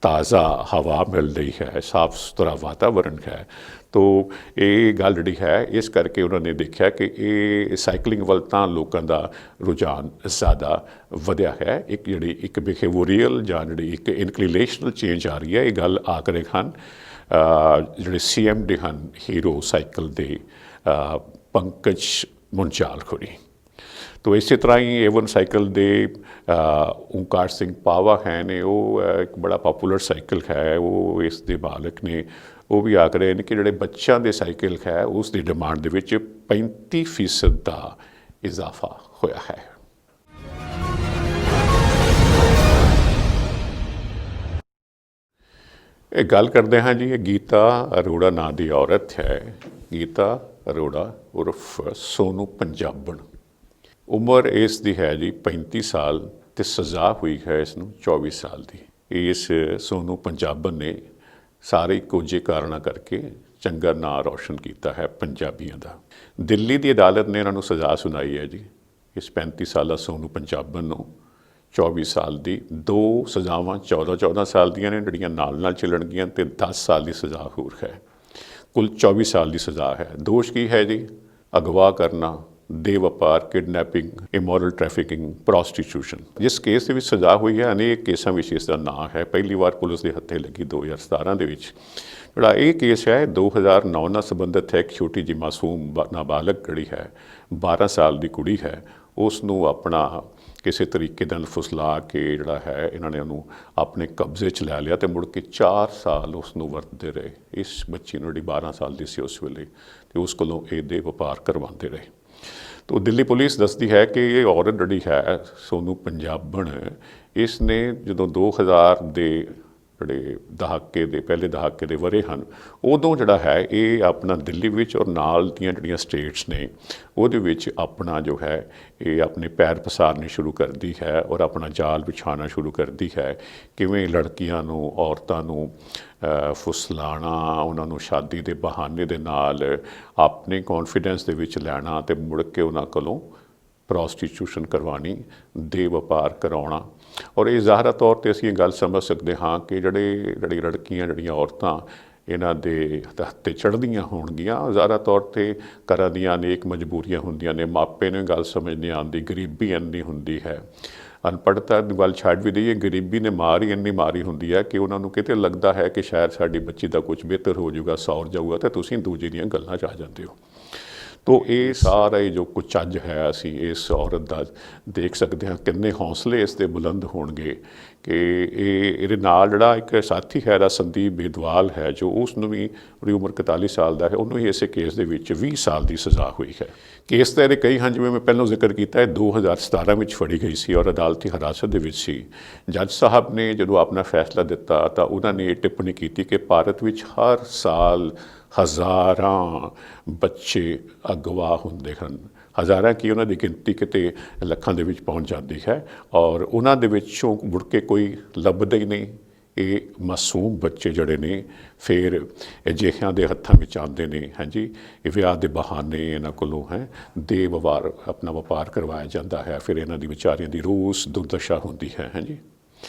ਤਾਜ਼ਾ ਹਵਾ ਮਿਲ ਰਹੀ ਹੈ, ਸਾਫ ਸੁਥਰਾ ਵਾਤਾਵਰਣ ਹੈ। ਤੋ ਇਹ ਗੱਲ ਜਿਹੜੀ ਹੈ ਇਸ ਕਰਕੇ ਉਹਨਾਂ ਨੇ ਦੇਖਿਆ ਕਿ ਇਹ ਸਾਈਕਲਿੰਗ ਵੱਲ ਤਾਂ ਲੋਕਾਂ ਦਾ ਰੁਝਾਨ ਜ਼ਿਆਦਾ ਵਧਿਆ ਹੈ। ਇੱਕ ਬਿਹੇਵੀਅਰਲ ਜਾਂ ਜਿਹੜੀ ਇੱਕ ਇਨਕਲੀਨੇਸ਼ਨਲ ਚੇਂਜ ਆ ਰਹੀ ਹੈ, ਇਹ ਗੱਲ ਆਖ ਰਹੇ ਹਨ ਜਿਹੜੇ CMD ਹਨ ਹੀਰੋ ਸਾਈਕਲ ਦੇ ਪੰਕਜ ਮੁੰਚਾਲ ਹੋਣੀ। ਤੋ ਇਸੇ ਤਰ੍ਹਾਂ ਹੀ ਏਵਨ ਸਾਈਕਲ ਦੇ ਓਂਕਾਰ ਸਿੰਘ ਪਾਵਾ ਹੈ ਨੇ, ਉਹ ਇੱਕ ਬੜਾ ਪਾਪੂਲਰ ਸਾਈਕਲ ਹੈ, ਉਹ ਇਸ ਦੇ ਮਾਲਕ ਨੇ। ਉਹ ਵੀ ਆਖ ਰਹੇ ਨੇ ਕਿ ਜਿਹੜੇ ਬੱਚਿਆਂ ਦੇ ਸਾਈਕਲ ਹੈ ਉਸ ਦੀ ਡਿਮਾਂਡ ਦੇ ਵਿੱਚ 35% ਦਾ ਇਜ਼ਾਫਾ ਹੋਇਆ ਹੈ। ਇਹ ਗੱਲ ਕਰਦੇ ਹਾਂ ਜੀ, ਇਹ ਗੀਤਾ ਅਰੋੜਾ ਨਾਂ ਦੀ ਔਰਤ ਹੈ, ਗੀਤਾ ਅਰੋੜਾ ਉਰਫ ਸੋਨੂ ਪੰਜਾਬਣ। ਉਮਰ ਇਸ ਦੀ ਹੈ ਜੀ 35 ਸਾਲ ਅਤੇ ਸਜ਼ਾ ਹੋਈ ਹੈ ਇਸ ਨੂੰ 24 ਸਾਲ ਦੀ। ਇਸ ਸੋਨੂ ਪੰਜਾਬਣ ਨੇ ਸਾਰੇ ਕੁਝ ਕਾਰਨਾਂ ਕਰਕੇ ਚੰਗਾ ਨਾਂ ਰੌਸ਼ਨ ਕੀਤਾ ਹੈ ਪੰਜਾਬੀਆਂ ਦਾ। ਦਿੱਲੀ ਦੀ ਅਦਾਲਤ ਨੇ ਇਹਨਾਂ ਨੂੰ ਸਜ਼ਾ ਸੁਣਾਈ ਹੈ ਜੀ, ਇਸ 35 ਸਾਲਾ ਸੋਨੂ ਪੰਜਾਬਣ ਨੂੰ 24 ਸਾਲ ਦੀ। 2 ਸਜ਼ਾਵਾਂ 14-14 ਸਾਲ ਦੀਆਂ ਨੇ ਜਿਹੜੀਆਂ ਨਾਲ ਚੱਲਣਗੀਆਂ, ਅਤੇ 10 ਸਾਲ ਦੀ ਸਜ਼ਾ ਹੋਰ ਹੈ। ਕੁੱਲ 24 ਸਾਲ ਦੀ ਸਜ਼ਾ ਹੈ। ਦੋਸ਼ ਕੀ ਹੈ ਜੀ? ਅਗਵਾ ਕਰਨਾ, ਦੇ ਵਪਾਰ, ਕਿਡਨੈਪਿੰਗ, ਇਮੋਰਲ ਟ੍ਰੈਫਿਕਿੰਗ, ਪ੍ਰੋਸਟੀਟਿਊਸ਼ਨ। ਜਿਸ ਕੇਸ ਦੇ ਵਿੱਚ ਸਜ਼ਾ ਹੋਈ ਹੈ, ਅਨੇਕ ਕੇਸਾਂ ਵਿੱਚ ਇਸ ਦਾ ਨਾਂ ਹੈ। ਪਹਿਲੀ ਵਾਰ ਪੁਲਿਸ ਦੇ ਹੱਥੇ ਲੱਗੀ 2017 ਦੇ ਵਿੱਚ। ਜਿਹੜਾ ਇਹ ਕੇਸ ਹੈ 2009 ਨਾਲ ਸੰਬੰਧਿਤ ਹੈ। ਇੱਕ ਛੋਟੀ ਜਿਹੀ ਮਾਸੂਮ ਨਾਬਾਲਗ ਜਿਹੜੀ ਹੈ 12 ਸਾਲ ਦੀ ਕੁੜੀ ਹੈ, ਉਸ ਨੂੰ ਆਪਣਾ ਕਿਸੇ ਤਰੀਕੇ ਨਾਲ ਫੁਸਲਾ ਕੇ ਜਿਹੜਾ ਹੈ ਇਹਨਾਂ ਨੇ ਉਹਨੂੰ ਆਪਣੇ ਕਬਜ਼ੇ 'ਚ ਲੈ ਲਿਆ, ਅਤੇ ਮੁੜ ਕੇ 4 ਸਾਲ ਉਸ ਨੂੰ ਵਰਤਦੇ ਰਹੇ। ਇਸ ਬੱਚੀ ਨੂੰ ਜਿਹੜੀ 12 ਸਾਲ ਦੀ ਸੀ ਉਸ ਵੇਲੇ, ਅਤੇ ਉਸ ਕੋਲੋਂ ਇਹ ਦੇ ਵਪਾਰ ਕਰਵਾਉਂਦੇ ਰਹੇ। ਤੋ ਦਿੱਲੀ ਪੁਲਿਸ ਦੱਸਦੀ ਹੈ ਕਿ ਇਹ ਔਰਤ ਜਿਹੜੀ ਹੈ ਸੋਨੂ ਪੰਜਾਬਣ, ਇਸ ਨੇ ਜਦੋਂ 2000 ਦੇ ਜਿਹੜੇ ਪਹਿਲੇ ਦਹਾਕੇ ਦੇ ਵਰ੍ਹੇ ਹਨ, ਉਦੋਂ ਜਿਹੜਾ ਹੈ ਇਹ ਆਪਣਾ ਦਿੱਲੀ ਵਿੱਚ ਔਰ ਨਾਲ ਦੀਆਂ ਜਿਹੜੀਆਂ ਸਟੇਟਸ ਨੇ ਉਹਦੇ ਵਿੱਚ ਆਪਣਾ ਜੋ ਹੈ ਇਹ ਆਪਣੇ ਪੈਰ ਪਸਾਰਨੇ ਸ਼ੁਰੂ ਕਰਦੀ ਹੈ ਔਰ ਆਪਣਾ ਜਾਲ ਵਿਛਾਉਣਾ ਸ਼ੁਰੂ ਕਰਦੀ ਹੈ। ਕਿਵੇਂ ਲੜਕੀਆਂ ਨੂੰ, ਔਰਤਾਂ ਨੂੰ ਫੁਸਲਾਣਾ, ਉਹਨਾਂ ਨੂੰ ਸ਼ਾਦੀ ਦੇ ਬਹਾਨੇ ਦੇ ਨਾਲ ਆਪਣੇ ਕੌਨਫੀਡੈਂਸ ਦੇ ਵਿੱਚ ਲੈਣਾ, ਅਤੇ ਮੁੜ ਕੇ ਉਹਨਾਂ ਕੋਲੋਂ ਪ੍ਰੋਸਟੀਟਿਊਸ਼ਨ ਕਰਵਾਉਣੀ, ਦੇ ਵਪਾਰ ਕਰਾਉਣਾ। ਔਰ ਇਹ ਜ਼ਾਹਰਾ ਤੌਰ 'ਤੇ ਅਸੀਂ ਇਹ ਗੱਲ ਸਮਝ ਸਕਦੇ ਹਾਂ ਕਿ ਜਿਹੜੀ ਲੜਕੀਆਂ, ਜਿਹੜੀਆਂ ਔਰਤਾਂ ਇਹਨਾਂ ਦੇ ਹੱਥੇ ਚੜ੍ਹਦੀਆਂ ਹੋਣਗੀਆਂ। ਜ਼ਿਆਦਾ ਤੌਰ 'ਤੇ ਘਰਾਂ ਦੀਆਂ ਅਨੇਕ ਮਜਬੂਰੀਆਂ ਹੁੰਦੀਆਂ ਨੇ, ਮਾਪੇ ਨੂੰ ਗੱਲ ਸਮਝ ਨਹੀਂ ਆਉਂਦੀ, ਗਰੀਬੀ ਇੰਨੀ ਹੁੰਦੀ ਹੈ। ਅਨਪੜ੍ਹਤਾ ਦੀ ਗੱਲ ਛੱਡ ਵੀ ਦਈਏ, ਗਰੀਬੀ ਨੇ ਮਾਰ ਹੀ ਇੰਨੀ ਮਾਰੀ ਹੁੰਦੀ ਹੈ ਕਿ ਉਹਨਾਂ ਨੂੰ ਕਿਤੇ ਲੱਗਦਾ ਹੈ ਕਿ ਸ਼ਾਇਦ ਸਾਡੀ ਬੱਚੀ ਦਾ ਕੁਝ ਬਿਹਤਰ ਹੋ ਜਾਊਗਾ, ਸੌਰ ਜਾਊਗਾ, ਤਾਂ ਤੁਸੀਂ ਦੂਜੇ ਦੀਆਂ ਗੱਲਾਂ 'ਚ ਆ ਜਾਂਦੇ ਹੋ। ਤੋ ਇਹ ਸਾਰਾ ਹੀ ਜੋ ਕੁਝ ਅੱਜ ਹੈ, ਅਸੀਂ ਇਸ ਔਰਤ ਦਾ ਦੇਖ ਸਕਦੇ ਹਾਂ ਕਿੰਨੇ ਹੌਸਲੇ ਇਸ ਦੇ ਬੁਲੰਦ ਹੋਣਗੇ ਕਿ ਇਹਦੇ ਨਾਲ ਜਿਹੜਾ ਇੱਕ ਸਾਥੀ ਹੈ ਦਾ ਸੰਦੀਪ ਬੇਦਵਾਲ ਹੈ, ਜੋ ਉਸ ਨੂੰ ਵੀ ਉਹਦੀ ਉਮਰ 41 ਸਾਲ ਦਾ ਹੈ, ਉਹਨੂੰ ਵੀ ਇਸੇ ਕੇਸ ਦੇ ਵਿੱਚ 20 ਸਾਲ ਦੀ ਸਜ਼ਾ ਹੋਈ ਹੈ। ਕੇਸ ਤਾਂ ਇਹਦੇ ਕਈ ਹਨ, ਜਿਵੇਂ ਮੈਂ ਪਹਿਲਾਂ ਜ਼ਿਕਰ ਕੀਤਾ ਹੈ 2017 ਵਿੱਚ ਫੜੀ ਗਈ ਸੀ ਔਰ ਅਦਾਲਤੀ ਹਿਰਾਸਤ ਦੇ ਵਿੱਚ ਸੀ। ਜੱਜ ਸਾਹਿਬ ਨੇ ਜਦੋਂ ਆਪਣਾ ਫੈਸਲਾ ਦਿੱਤਾ ਤਾਂ ਉਹਨਾਂ ਨੇ ਇਹ ਟਿੱਪਣੀ ਕੀਤੀ ਕਿ ਭਾਰਤ ਵਿੱਚ ਹਰ ਸਾਲ ਹਜ਼ਾਰਾਂ ਬੱਚੇ ਅਗਵਾ ਹੁੰਦੇ ਹਨ। ਹਜ਼ਾਰਾਂ ਕੀ, ਉਹਨਾਂ ਦੀ ਗਿਣਤੀ ਕਿਤੇ ਲੱਖਾਂ ਦੇ ਵਿੱਚ ਪਹੁੰਚ ਜਾਂਦੀ ਹੈ ਔਰ ਉਹਨਾਂ ਦੇ ਵਿੱਚੋਂ ਮੁੜ ਕੇ ਕੋਈ ਲੱਭਦਾ ਹੀ ਨਹੀਂ। ਇਹ ਮਾਸੂਮ ਬੱਚੇ ਜਿਹੜੇ ਨੇ ਫਿਰ ਅਜਿਹਿਆਂ ਦੇ ਹੱਥਾਂ ਵਿੱਚ ਆਉਂਦੇ ਨੇ। ਹਾਂਜੀ, ਇਹ ਵਿਆਹ ਦੇ ਬਹਾਨੇ ਇਹਨਾਂ ਕੋਲੋਂ ਦੇ ਆਪਣਾ ਵਪਾਰ ਕਰਵਾਇਆ ਜਾਂਦਾ ਹੈ। ਫਿਰ ਇਹਨਾਂ ਦੀ ਵਿਚਾਰਿਆਂ ਦੀ ਰੋਜ਼ ਦੁਰਦਸ਼ਾ ਹੁੰਦੀ ਹੈ। ਹਾਂਜੀ,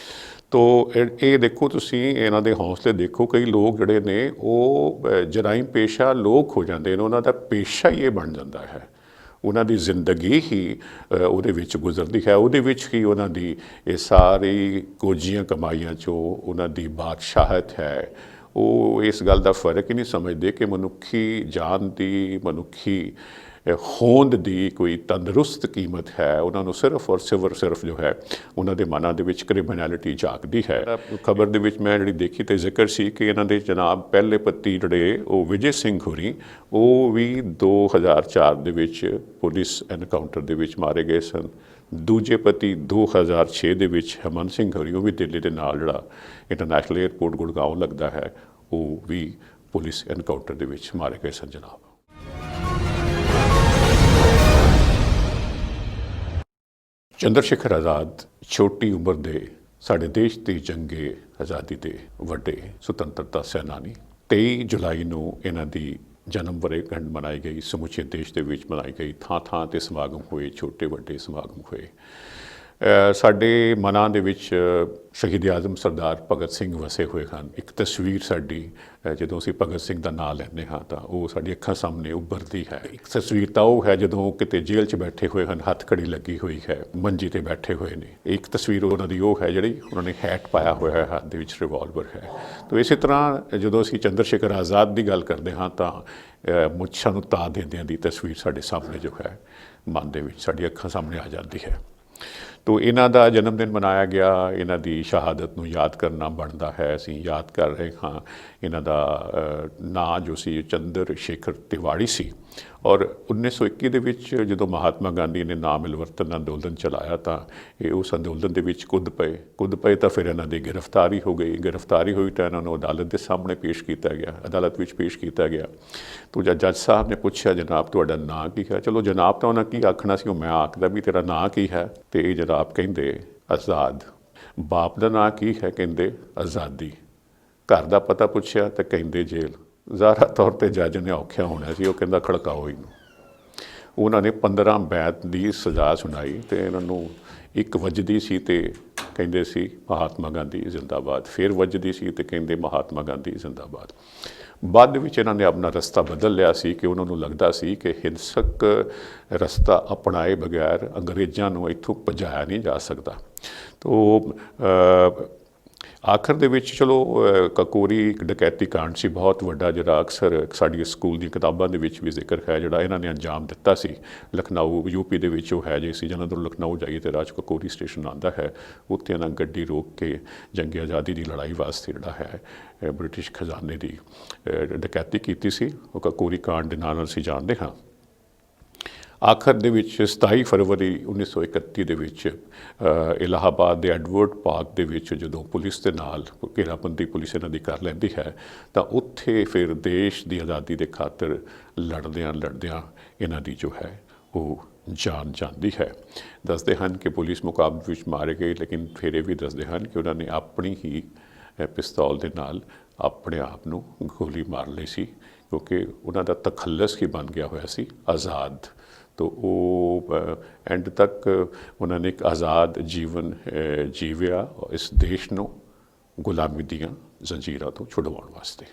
ਤੋ ਇਹ ਦੇਖੋ ਤੁਸੀਂ, ਇਹਨਾਂ ਦੇ ਹੌਸਲੇ ਦੇਖੋ। ਕਈ ਲੋਕ ਜਿਹੜੇ ਨੇ ਉਹ ਜਰਾਇਮ ਪੇਸ਼ਾ ਲੋਕ ਹੋ ਜਾਂਦੇ ਨੇ, ਉਹਨਾਂ ਦਾ ਪੇਸ਼ਾ ਹੀ ਇਹ ਬਣ ਜਾਂਦਾ ਹੈ। ਉਹਨਾਂ ਦੀ ਜ਼ਿੰਦਗੀ ਹੀ ਉਹਦੇ ਵਿੱਚ ਗੁਜ਼ਰਦੀ ਹੈ, ਉਹਦੇ ਵਿੱਚ ਹੀ ਉਹਨਾਂ ਦੀ ਇਹ ਸਾਰੀ ਕੋਝੀਆਂ ਕਮਾਈਆਂ 'ਚੋਂ ਉਹਨਾਂ ਦੀ ਬਾਦਸ਼ਾਹਤ ਹੈ। ਉਹ ਇਸ ਗੱਲ ਦਾ ਫਰਕ ਹੀ ਨਹੀਂ ਸਮਝਦੇ ਕਿ ਮਨੁੱਖੀ ਜਾਨ ਦੀ, ਮਨੁੱਖੀ ਹੋਂਦ ਦੀ ਕੋਈ ਤੰਦਰੁਸਤ ਕੀਮਤ ਹੈ। ਉਹਨਾਂ ਨੂੰ ਸਿਰਫ ਔਰ ਸਿਰਫ ਜੋ ਹੈ ਉਹਨਾਂ ਦੇ ਮਨਾਂ ਦੇ ਵਿੱਚ ਕ੍ਰਿਮੀਨੈਲਿਟੀ ਜਾਗਦੀ ਹੈ। ਖਬਰ ਦੇ ਵਿੱਚ ਮੈਂ ਜਿਹੜੀ ਦੇਖੀ ਤੇ ਜ਼ਿਕਰ ਸੀ ਕਿ ਇਹਨਾਂ ਦੇ ਜਨਾਬ ਪਹਿਲੇ ਪਤੀ ਜਿਹੜੇ ਉਹ ਵਿਜੇ ਸਿੰਘ ਹੋਰੀ, ਉਹ ਵੀ 2004 ਦੇ ਵਿੱਚ ਪੁਲਿਸ ਐਨਕਾਊਂਟਰ ਦੇ ਵਿੱਚ ਮਾਰੇ ਗਏ ਸਨ। ਦੂਜੇ ਪਤੀ 2006 ਦੇ ਵਿੱਚ ਹਮਨ ਸਿੰਘ ਹੋਰੀ, ਉਹ ਵੀ ਦਿੱਲੀ ਦੇ ਨਾਲ ਜਿਹੜਾ ਇੰਟਰਨੈਸ਼ਨਲ ਏਅਰਪੋਰਟ ਗੁੜਗਾਉਂ ਲੱਗਦਾ ਹੈ, ਉਹ ਵੀ ਪੁਲਿਸ ਐਨਕਾਊਂਟਰ ਦੇ ਵਿੱਚ ਮਾਰੇ ਗਏ ਸਨ ਜਨਾਬ। ਚੰਦਰ ਸ਼ੇਖਰ ਆਜ਼ਾਦ ਛੋਟੀ ਉਮਰ ਦੇ ਸਾਡੇ ਦੇਸ਼ ਦੀ ਜੰਗੇ ਆਜ਼ਾਦੀ ਦੇ ਵੱਡੇ ਸੁਤੰਤਰਤਾ ਸੈਨਾਨੀ। 23 ਜੁਲਾਈ ਨੂੰ ਇਹਨਾਂ ਦੀ ਜਨਮ ਵਰ੍ਹੇਗੰਢ ਮਨਾਈ ਗਈ, ਸਮੁੱਚੇ ਦੇਸ਼ ਦੇ ਵਿੱਚ ਮਨਾਈ ਗਈ। ਥਾਂ ਥਾਂ 'ਤੇ ਸਮਾਗਮ ਹੋਏ, ਛੋਟੇ ਵੱਡੇ ਸਮਾਗਮ ਹੋਏ। ਸਾਡੇ ਮਨਾਂ ਦੇ ਵਿੱਚ ਸ਼ਹੀਦ ਆਜ਼ਮ ਸਰਦਾਰ ਭਗਤ ਸਿੰਘ ਵਸੇ ਹੋਏ ਹਨ। ਇੱਕ ਤਸਵੀਰ ਸਾਡੀ ਜਦੋਂ ਅਸੀਂ ਭਗਤ ਸਿੰਘ ਦਾ ਨਾਂ ਲੈਂਦੇ ਹਾਂ ਤਾਂ ਉਹ ਸਾਡੀ ਅੱਖਾਂ ਸਾਹਮਣੇ ਉੱਭਰਦੀ ਹੈ। ਇੱਕ ਤਸਵੀਰ ਤਾਂ ਉਹ ਹੈ ਜਦੋਂ ਕਿਤੇ ਜੇਲ੍ਹ 'ਚ ਬੈਠੇ ਹੋਏ ਹਨ, ਹੱਥਕੜੀ ਲੱਗੀ ਹੋਈ ਹੈ, ਮੰਜੀ 'ਤੇ ਬੈਠੇ ਹੋਏ ਨੇ। ਇੱਕ ਤਸਵੀਰ ਉਹਨਾਂ ਦੀ ਉਹ ਹੈ ਜਿਹੜੀ ਉਹਨਾਂ ਨੇ ਹੈਟ ਪਾਇਆ ਹੋਇਆ ਹੈ, ਹੱਥ ਦੇ ਵਿੱਚ ਰਿਵਾਲਵਰ ਹੈ। ਤਾਂ ਇਸੇ ਤਰ੍ਹਾਂ ਜਦੋਂ ਅਸੀਂ ਚੰਦਰ ਸ਼ੇਖਰ ਆਜ਼ਾਦ ਦੀ ਗੱਲ ਕਰਦੇ ਹਾਂ ਤਾਂ ਮੁੱਛਾਂ ਨੂੰ ਤਾਅ ਦਿੰਦਿਆਂ ਦੀ ਤਸਵੀਰ ਸਾਡੇ ਸਾਹਮਣੇ ਜੋ ਹੈ ਮਨ ਦੇ ਵਿੱਚ ਸਾਡੀ ਅੱਖਾਂ ਸਾਹਮਣੇ ਆ ਜਾਂਦੀ ਹੈ। ਤੋ ਇਹਨਾਂ ਦਾ ਜਨਮ ਦਿਨ ਮਨਾਇਆ ਗਿਆ, ਇਹਨਾਂ ਦੀ ਸ਼ਹਾਦਤ ਨੂੰ ਯਾਦ ਕਰਨਾ ਬਣਦਾ ਹੈ। ਅਸੀਂ ਯਾਦ ਕਰ ਰਹੇ ਹਾਂ। ਇਹਨਾਂ ਦਾ ਨਾਂ ਜੋ ਸੀ ਚੰਦਰ ਸ਼ੇਖਰ ਤਿਵਾੜੀ ਸੀ ਔਰ 1921 ਦੇ ਵਿੱਚ ਜਦੋਂ ਮਹਾਤਮਾ ਗਾਂਧੀ ਨੇ ਨਾ ਮਿਲਵਰਤਨ ਅੰਦੋਲਨ ਚਲਾਇਆ ਤਾਂ ਇਹ ਉਸ ਅੰਦੋਲਨ ਦੇ ਵਿੱਚ ਕੁੱਦ ਪਏ ਤਾਂ ਫਿਰ ਇਹਨਾਂ ਦੀ ਗ੍ਰਿਫਤਾਰੀ ਹੋ ਗਈ। ਗ੍ਰਿਫਤਾਰੀ ਹੋਈ ਤਾਂ ਇਹਨਾਂ ਨੂੰ ਅਦਾਲਤ ਦੇ ਸਾਹਮਣੇ ਪੇਸ਼ ਕੀਤਾ ਗਿਆ, ਅਦਾਲਤ ਵਿੱਚ ਪੇਸ਼ ਕੀਤਾ ਗਿਆ। ਤੋ ਜੱਜ ਸਾਹਿਬ ਨੇ ਪੁੱਛਿਆ, ਜਨਾਬ ਤੁਹਾਡਾ ਨਾਂ ਕੀ ਹੈ? ਚਲੋ ਜਨਾਬ ਤਾਂ ਉਹਨਾਂ ਕੀ ਆਖਣਾ ਸੀ, ਉਹ ਮੈਂ ਆਖਦਾ ਵੀ ਤੇਰਾ ਨਾਂ ਕੀ ਹੈ? ਤੇ ਇਹ ਜਨਾਬ ਕਹਿੰਦੇ ਆਜ਼ਾਦ। ਬਾਪ ਦਾ ਨਾਂ ਕੀ ਹੈ? ਕਹਿੰਦੇ ਆਜ਼ਾਦੀ। ਘਰ ਦਾ ਪਤਾ ਪੁੱਛਿਆ ਤਾਂ ਕਹਿੰਦੇ ਜੇਲ੍ਹ। ਜ਼ਾਹਰਾ ਤੌਰ 'ਤੇ ਜੱਜ ਨੇ ਔਖਿਆ ਹੋਣਾ ਸੀ, ਉਹ ਕਹਿੰਦਾ ਖੜਕਾਓ ਇਹਨੂੰ। ਉਹਨਾਂ ਨੇ 15 ਬੈਂਤ ਦੀ ਸਜ਼ਾ ਸੁਣਾਈ ਤੇ ਇਹਨਾਂ ਨੂੰ ਇੱਕ ਵੱਜਦੀ ਸੀ ਤੇ ਕਹਿੰਦੇ ਸੀ ਮਹਾਤਮਾ ਗਾਂਧੀ ਜ਼ਿੰਦਾਬਾਦ, ਫਿਰ ਵੱਜਦੀ ਸੀ ਤੇ ਕਹਿੰਦੇ ਮਹਾਤਮਾ ਗਾਂਧੀ ਜ਼ਿੰਦਾਬਾਦ। ਬਾਅਦ ਵਿੱਚ ਇਹਨਾਂ ਨੇ ਆਪਣਾ ਰਸਤਾ ਬਦਲ ਲਿਆ ਸੀ ਕਿ ਉਹਨਾਂ ਨੂੰ ਲੱਗਦਾ ਸੀ ਕਿ ਹਿੰਸਕ ਰਸਤਾ ਅਪਣਾਏ ਬਗੈਰ ਅੰਗਰੇਜ਼ਾਂ ਨੂੰ ਇੱਥੋਂ ਭਜਾਇਆ ਨਹੀਂ ਜਾ ਸਕਦਾ। ਤੋ ਆਖਰ ਦੇ ਵਿੱਚ ਚਲੋ ਕਕੋਰੀ ਇੱਕ ਡਕੈਤੀ ਕਾਂਡ ਸੀ ਬਹੁਤ ਵੱਡਾ, ਜਿਹੜਾ ਅਕਸਰ ਸਾਡੀ ਸਕੂਲ ਦੀਆਂ ਕਿਤਾਬਾਂ ਦੇ ਵਿੱਚ ਵੀ ਜ਼ਿਕਰ ਹੈ, ਜਿਹੜਾ ਇਹਨਾਂ ਨੇ ਅੰਜਾਮ ਦਿੱਤਾ ਸੀ ਲਖਨਊ ਯੂਪੀ ਦੇ ਵਿੱਚ। ਉਹ ਹੈ ਜੇ ਸੀ ਜਲੰਧਰ ਲਖਨਊ ਜਾਈਏ ਤਾਂ ਰਾਜ ਕਕੋਰੀ ਸਟੇਸ਼ਨ ਆਉਂਦਾ ਹੈ, ਉੱਥੇ ਇਹਨਾਂ ਗੱਡੀ ਰੋਕ ਕੇ ਜੰਗੇ ਆਜ਼ਾਦੀ ਦੀ ਲੜਾਈ ਵਾਸਤੇ ਜਿਹੜਾ ਹੈ ਬ੍ਰਿਟਿਸ਼ ਖਜ਼ਾਨੇ ਦੀ ਡਕੈਤੀ ਕੀਤੀ ਸੀ। ਉਹ ਕਕੋਰੀ ਕਾਂਡ ਦੇ ਨਾਲ ਅਸੀਂ ਜਾਣਦੇ ਹਾਂ। ਆਖਰ ਦੇ ਵਿੱਚ 27 ਫਰਵਰੀ 1931 ਦੇ ਵਿੱਚ ਇਲਾਹਾਬਾਦ ਦੇ ਐਡਵਰਡ ਪਾਰਕ ਦੇ ਵਿੱਚ ਜਦੋਂ ਪੁਲਿਸ ਦੇ ਨਾਲ ਘੇਰਾਬੰਦੀ ਪੁਲਿਸ ਇਹਨਾਂ ਦੀ ਕਰ ਲੈਂਦੀ ਹੈ ਤਾਂ ਉੱਥੇ ਫਿਰ ਦੇਸ਼ ਦੀ ਆਜ਼ਾਦੀ ਦੇ ਖਾਤਰ ਲੜਦਿਆਂ ਇਹਨਾਂ ਦੀ ਜੋ ਹੈ ਉਹ ਜਾਨ ਜਾਂਦੀ ਹੈ। ਦੱਸਦੇ ਹਨ ਕਿ ਪੁਲਿਸ ਮੁਕਾਬਲੇ ਵਿੱਚ ਮਾਰੇ ਗਏ, ਲੇਕਿਨ ਫਿਰ ਇਹ ਵੀ ਦੱਸਦੇ ਹਨ ਕਿ ਉਹਨਾਂ ਨੇ ਆਪਣੀ ਹੀ ਪਿਸਤੌਲ ਦੇ ਨਾਲ ਆਪਣੇ ਆਪ ਨੂੰ ਗੋਲੀ ਮਾਰ ਲਈ ਸੀ, ਕਿਉਂਕਿ ਉਹਨਾਂ ਦਾ ਤਖੱਲਸ ਹੀ ਬਣ ਗਿਆ ਹੋਇਆ ਸੀ ਆਜ਼ਾਦ। ਤੋ ਉਹ ਐਂਡ ਤੱਕ ਉਹਨਾਂ ਨੇ ਇੱਕ ਆਜ਼ਾਦ ਜੀਵਨ ਜੀਵਿਆ ਇਸ ਦੇਸ਼ ਨੂੰ ਗੁਲਾਮੀ ਦੀਆਂ ਜ਼ੰਜੀਰਾਂ ਤੋਂ ਛੁਡਵਾਉਣ ਵਾਸਤੇ।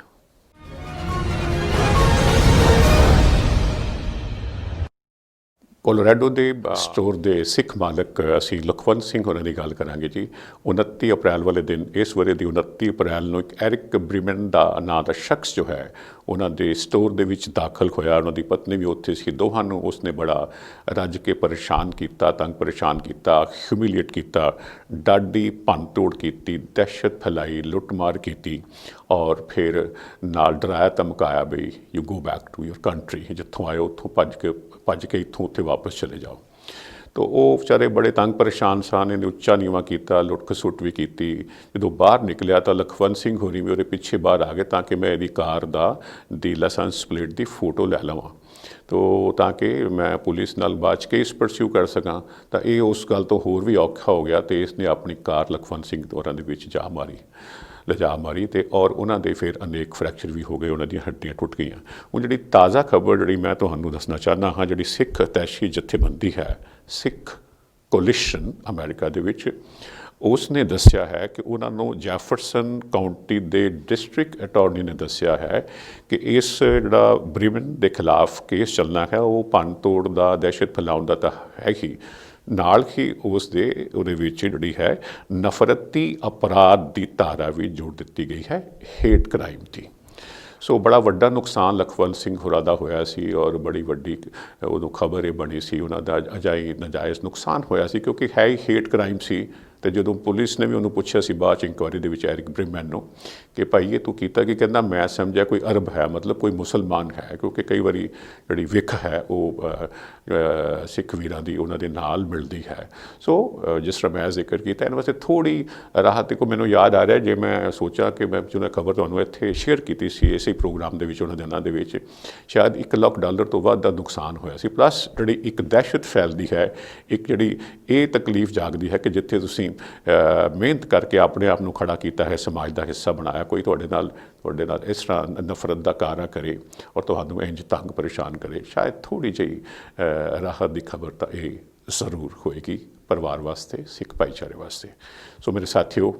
ਕੋਲੋਰਾਡੋ ਦੇ ਸਟੋਰ ਦੇ ਸਿੱਖ ਮਾਲਕ ਅਸੀਂ ਲਖਵੰਤ ਸਿੰਘ ਹੋਰਾਂ ਦੀ ਗੱਲ ਕਰਾਂਗੇ ਜੀ। 29 ਅਪ੍ਰੈਲ ਵਾਲੇ ਦਿਨ, ਇਸ ਵਰੇ ਦੀ 29 ਅਪ੍ਰੈਲ ਨੂੰ ਇੱਕ ਐਰਿਕ ਬ੍ਰਿਮਨ ਦਾ ਨਾਂ ਦਾ ਸ਼ਖਸ ਜੋ ਹੈ ਉਹਨਾਂ ਦੇ ਸਟੋਰ ਦੇ ਵਿੱਚ ਦਾਖਲ ਹੋਇਆ। ਉਹਨਾਂ ਦੀ ਪਤਨੀ ਵੀ ਉੱਥੇ ਸੀ। ਦੋਹਾਂ ਨੂੰ ਉਸਨੇ ਬੜਾ ਰੱਜ ਕੇ ਪਰੇਸ਼ਾਨ ਕੀਤਾ, ਤੰਗ ਪਰੇਸ਼ਾਨ ਕੀਤਾ, ਹਿਊਮੀਲੀਏਟ ਕੀਤਾ, ਡਾਢੀ ਭੰਨ-ਤੋੜ ਕੀਤੀ, ਦਹਿਸ਼ਤ ਫੈਲਾਈ, ਲੁੱਟਮਾਰ ਕੀਤੀ ਔਰ ਫਿਰ ਨਾਲ ਡਰਾਇਆ ਧਮਕਾਇਆ ਵੀ you go back to your country, ਜਿੱਥੋਂ ਆਏ ਉੱਥੋਂ ਭੱਜ ਕੇ ਇੱਥੋਂ ਉੱਥੇ ਵਾਪਸ ਚਲੇ ਜਾਓ। तो वो बेचारे बड़े तंग परेशान सन, इन्हें उच्चा नीवा किया, लुट खसुट भी की। जो बाहर निकलिया तो लखवंत सिंह होरी भी वो पिछे बाहर आ गए ताकि मैं यदी कार दी लाइसेंस प्लेट की फोटो लै लवां, तो ताकि मैं पुलिस नाल बाद केस परस्यू कर सकां। तो ये उस गल तो होर भी औखा हो गया, तो इसने अपनी कार लखवंत सिंह होरां दे विच जा मारी, लिजा मारी, तो और उन्होंने फिर अनेक फ्रैक्चर भी हो गए, उन्होंने हड्डियां टुट गई। हुण जी ताज़ा खबर जी मैं तुहानूं दसना चाहना हाँ, जी सिख तैशी जथेबंदी है सिख कोलिशन अमेरिका दे विच, उसने दसिया है कि उन्होंने जैफरसन काउंटी के डिस्ट्रिक्ट अटॉर्नी ने दसिया है कि इस जिहड़ा ब्रिमन के खिलाफ केस चलना है वो भन तोड़ का, दहशत फैलाउण दा तां है ही, नाल ही उस दे उहदे विच जिहड़ी है नफरती अपराध की धारा भी जोड़ दी गई है, हेट क्राइम की। सो बड़ा वड्डा नुकसान लखवंत सिंह होरां दा होया सी और बड़ी वड्डी उदों खबर ये बनी सी, उन्हां दा अजाई नजायज़ नुकसान होया सी क्योंकि है ही हेट क्राइम सी। तो जो पुलिस ने भी उन्होंने पूछा सी बाद इंक्वायरी के एरिक ब्रिमन नूं कि भाई ये तू कीता कि, कहना मैं समझा कोई अरब है, मतलब कोई मुसलमान है, क्योंकि कई बारी जिहड़ी विख है वो सिख वीरां दी उन्हां दे नाल मिलदी है। सो जिस तरह मैं जिक्र किया इन वास्ते थोड़ी राहत को मैनूं याद आ रहा है, जे मैं सोचा कि मैं जो खबर तुहानूं इत्थे शेयर की सी इसे प्रोग्राम के उन्होंने दिनों के शायद $1 लाख तो वध का नुकसान होया सी। प्लस जी एक दहशत फैलती है, एक जी ये तकलीफ जागती है कि जिथे तुसीं मेहनत करके अपने आप को खड़ा किया है, समाज का हिस्सा बनाया, कोई तुहाडे नाल इस तरह नफरत का कारा करे और तुहानूं इंज तंग परेशान करे, शायद थोड़ी जी राहत की खबर तो ये जरूर होएगी परिवार वास्ते, सिख भाईचारे वास्ते। सो मेरे साथियों,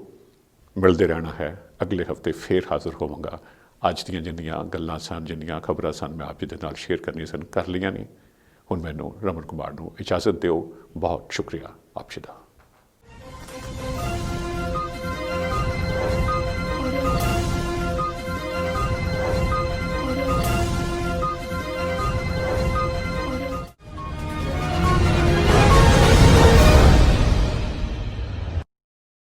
मिलते रहना है, अगले हफ्ते फिर हाजिर होवांगा। अज दियां जिन्नियां गल्लां सन, जिन्नियां खबरां सन, मैं आप जी दे नाल शेयर करनी सन, कर लियां ने। हुण मैनूं रमन कुमार नूं इजाजत दिओ। बहुत शुक्रिया आप जी दा।